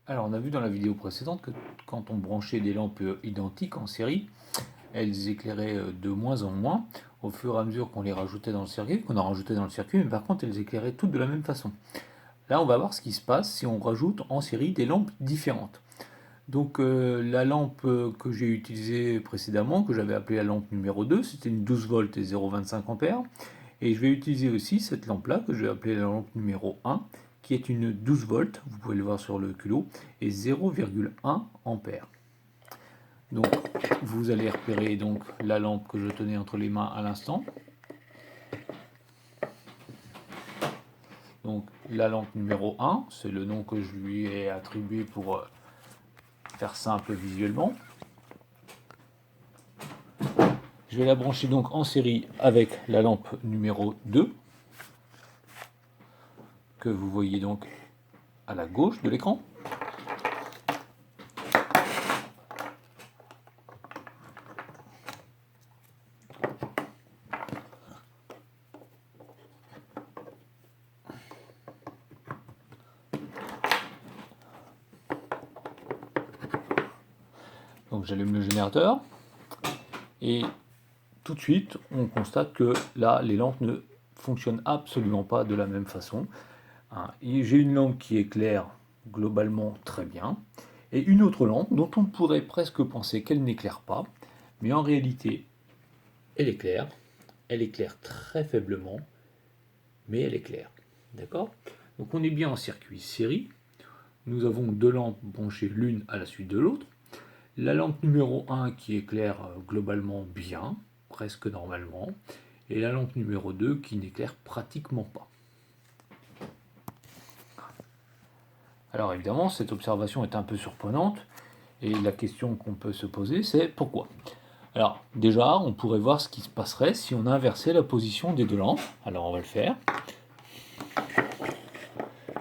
Alors, on a vu dans la vidéo précédente que quand on branchait des lampes identiques en série, elles éclairaient de moins en moins au fur et à mesure qu'on les rajoutait dans le circuit, qu'on en rajoutait dans le circuit, mais par contre, elles éclairaient toutes de la même façon. Là, on va voir ce qui se passe si on rajoute en série des lampes différentes. Donc, la lampe que j'ai utilisée précédemment, que j'avais appelée la lampe numéro 2, c'était une 12 volts et 0,25 ampères. Et je vais utiliser aussi cette lampe-là, que je vais appeler la lampe numéro 1, qui est une 12 volts, vous pouvez le voir sur le culot, et 0,1 ampères. Donc, vous allez repérer donc la lampe que je tenais entre les mains à l'instant. Donc, la lampe numéro 1, c'est le nom que je lui ai attribué pour faire simple visuellement. Je vais la brancher donc en série avec la lampe numéro 2, que vous voyez donc à la gauche de l'écran. Donc j'allume le générateur et tout de suite on constate que là les lampes ne fonctionnent absolument pas de la même façon. J'ai une lampe qui éclaire globalement très bien et une autre lampe dont on pourrait presque penser qu'elle n'éclaire pas, mais en réalité elle éclaire très faiblement, mais elle éclaire. D'accord? Donc on est bien en circuit série, nous avons deux lampes branchées l'une à la suite de l'autre. La lampe numéro 1 qui éclaire globalement bien, presque normalement, et la lampe numéro 2 qui n'éclaire pratiquement pas. Alors évidemment, cette observation est un peu surprenante, et la question qu'on peut se poser, c'est pourquoi? Alors déjà, on pourrait voir ce qui se passerait si on inversait la position des deux lampes. Alors on va le faire.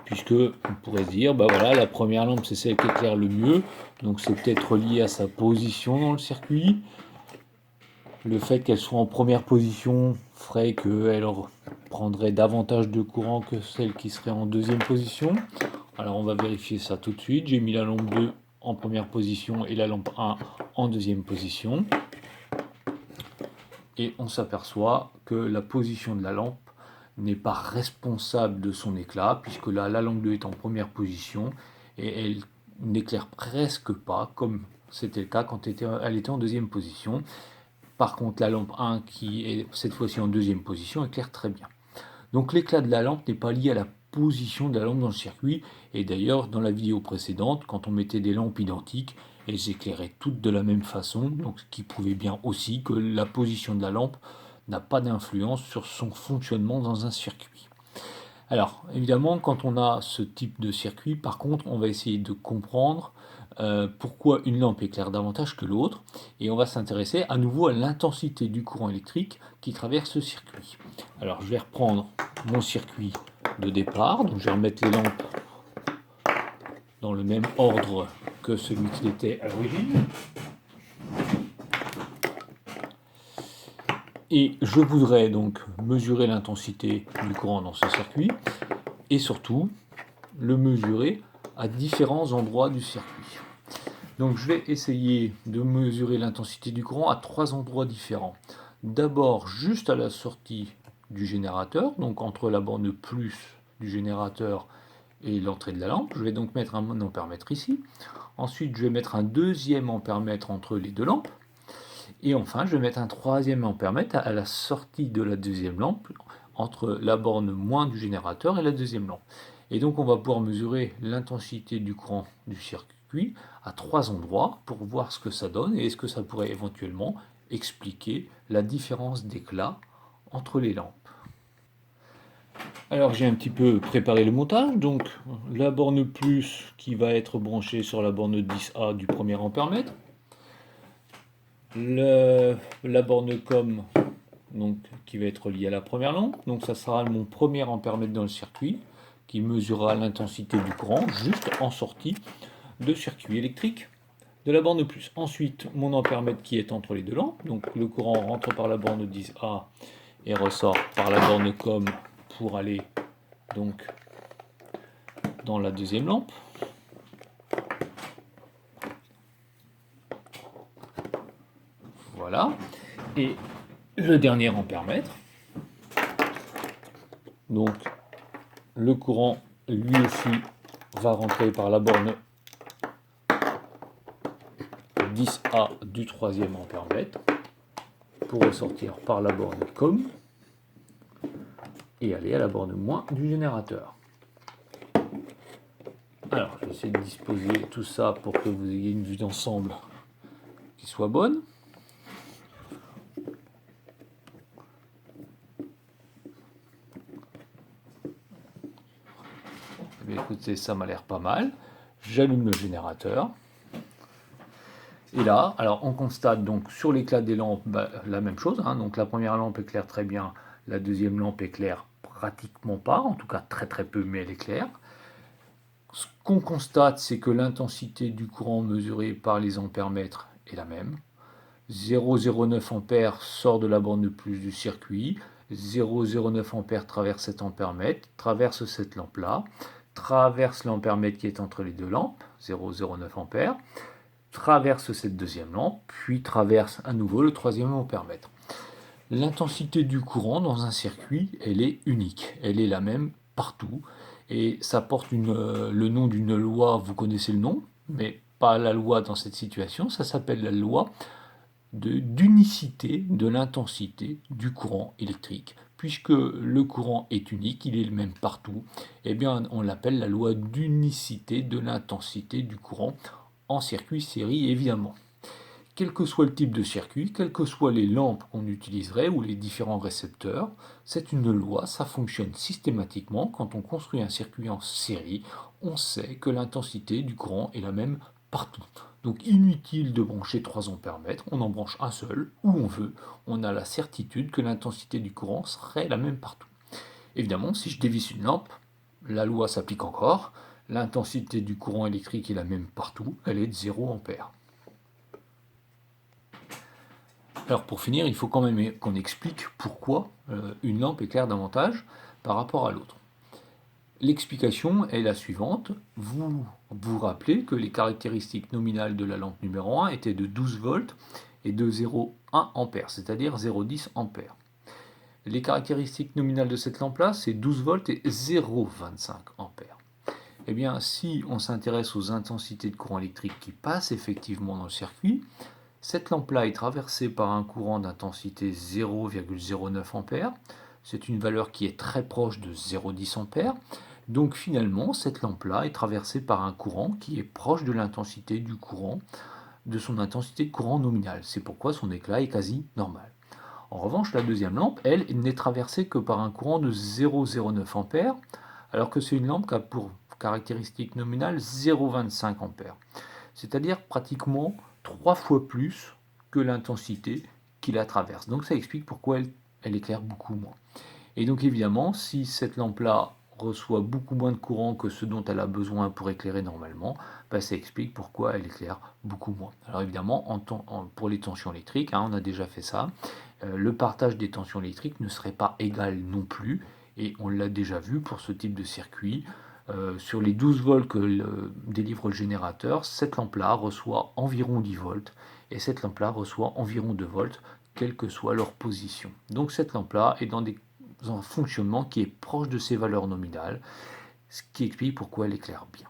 Puisque on pourrait se dire, bah voilà, la première lampe c'est celle qui éclaire le mieux, donc c'est peut-être lié à sa position dans le circuit. Le fait qu'elle soit en première position ferait qu'elle prendrait davantage de courant que celle qui serait en deuxième position. Alors on va vérifier ça tout de suite. J'ai mis la lampe 2 en première position et la lampe 1 en deuxième position. Et on s'aperçoit que la position de la lampe n'est pas responsable de son éclat, puisque là la lampe 2 est en première position et elle n'éclaire presque pas, comme c'était le cas quand elle était en deuxième position. Par contre, la lampe 1, qui est cette fois-ci en deuxième position, éclaire très bien. Donc l'éclat de la lampe n'est pas lié à la position de la lampe dans le circuit. Et d'ailleurs, dans la vidéo précédente, quand on mettait des lampes identiques, elles éclairaient toutes de la même façon. Donc ce qui prouvait bien aussi que la position de la lampe n'a pas d'influence sur son fonctionnement dans un circuit. Alors, évidemment, quand on a ce type de circuit, par contre, on va essayer de comprendre pourquoi une lampe éclaire davantage que l'autre, et on va s'intéresser à nouveau à l'intensité du courant électrique qui traverse ce circuit. Alors, je vais reprendre mon circuit de départ, donc je vais remettre les lampes dans le même ordre que celui qui était à l'origine. Et je voudrais donc mesurer l'intensité du courant dans ce circuit, et surtout le mesurer à différents endroits du circuit. Donc je vais essayer de mesurer l'intensité du courant à trois endroits différents. D'abord juste à la sortie du générateur, donc entre la borne plus du générateur et l'entrée de la lampe. Je vais donc mettre un ampèremètre ici. Ensuite je vais mettre un deuxième ampèremètre entre les deux lampes. Et enfin je vais mettre un troisième ampèremètre à la sortie de la deuxième lampe, entre la borne moins du générateur et la deuxième lampe. Et donc on va pouvoir mesurer l'intensité du courant du circuit à trois endroits pour voir ce que ça donne et est-ce que ça pourrait éventuellement expliquer la différence d'éclat entre les lampes. Alors j'ai un petit peu préparé le montage, donc la borne plus qui va être branchée sur la borne 10A du premier ampèremètre, la borne com donc, qui va être liée à la première lampe, donc ça sera mon premier ampèremètre dans le circuit qui mesurera l'intensité du courant juste en sortie de circuit électrique de la borne plus. Ensuite, mon ampèremètre qui est entre les deux lampes, donc le courant rentre par la borne 10A et ressort par la borne com pour aller donc dans la deuxième lampe. Voilà. Et le dernier ampèremètre. Donc le courant lui aussi va rentrer par la borne 10A du troisième ampèremètre pour ressortir par la borne COM et aller à la borne moins du générateur. Alors, je vais essayer de disposer tout ça pour que vous ayez une vue d'ensemble qui soit bonne. Eh bien, écoutez, ça m'a l'air pas mal. J'allume le générateur. Et là, alors on constate donc sur l'éclat des lampes la même chose. Donc la première lampe éclaire très bien, la deuxième lampe éclaire pratiquement pas, en tout cas très très peu, mais elle éclaire. Ce qu'on constate, c'est que l'intensité du courant mesuré par les ampèremètres est la même. 0,09 A sort de la borne de plus du circuit, 0,09 A traverse cet ampèremètre, traverse cette lampe-là, traverse l'ampèremètre qui est entre les deux lampes, 0,09 A, traverse cette deuxième lampe, puis traverse à nouveau le troisième ampèremètre. L'intensité du courant dans un circuit, elle est unique, elle est la même partout, et ça porte le nom d'une loi, vous connaissez le nom, mais pas la loi dans cette situation, ça s'appelle la loi d'unicité de l'intensité du courant électrique. Puisque le courant est unique, il est le même partout, eh bien on l'appelle la loi d'unicité de l'intensité du courant en circuit série évidemment. Quel que soit le type de circuit, quelles que soient les lampes qu'on utiliserait ou les différents récepteurs, c'est une loi, ça fonctionne systématiquement. Quand on construit un circuit en série, on sait que l'intensité du courant est la même partout. Donc inutile de brancher 3 ampèremètres, on en branche un seul, où on veut, on a la certitude que l'intensité du courant serait la même partout. Évidemment, si je dévisse une lampe, la loi s'applique encore, l'intensité du courant électrique est la même partout, elle est de 0 ampère. Alors pour finir, il faut quand même qu'on explique pourquoi une lampe éclaire davantage par rapport à l'autre. L'explication est la suivante. Vous vous rappelez que les caractéristiques nominales de la lampe numéro 1 étaient de 12 volts et de 0,1 ampère, c'est-à-dire 0,10 ampère. Les caractéristiques nominales de cette lampe-là, c'est 12 volts et 0,25 ampère. Eh bien, si on s'intéresse aux intensités de courant électrique qui passent effectivement dans le circuit, cette lampe-là est traversée par un courant d'intensité 0,09 A. C'est une valeur qui est très proche de 0,10 A. Donc finalement, cette lampe-là est traversée par un courant qui est proche de l'intensité du courant, de son intensité de courant nominale. C'est pourquoi son éclat est quasi normal. En revanche, la deuxième lampe, elle, n'est traversée que par un courant de 0,09 A, alors que c'est une lampe qui a pour caractéristique nominale 0,25 A. C'est-à-dire pratiquement 3 fois plus que l'intensité qui la traverse. Donc ça explique pourquoi elle éclaire beaucoup moins. Et donc évidemment, si cette lampe-là reçoit beaucoup moins de courant que ce dont elle a besoin pour éclairer normalement, ça explique pourquoi elle éclaire beaucoup moins. Alors évidemment, pour les tensions électriques, on a déjà fait ça, le partage des tensions électriques ne serait pas égal non plus, et on l'a déjà vu pour ce type de circuit. Sur les 12 volts que délivre le générateur, cette lampe-là reçoit environ 10 volts et cette lampe-là reçoit environ 2 volts, quelle que soit leur position. Donc cette lampe-là est dans un fonctionnement qui est proche de ses valeurs nominales, ce qui explique pourquoi elle éclaire bien.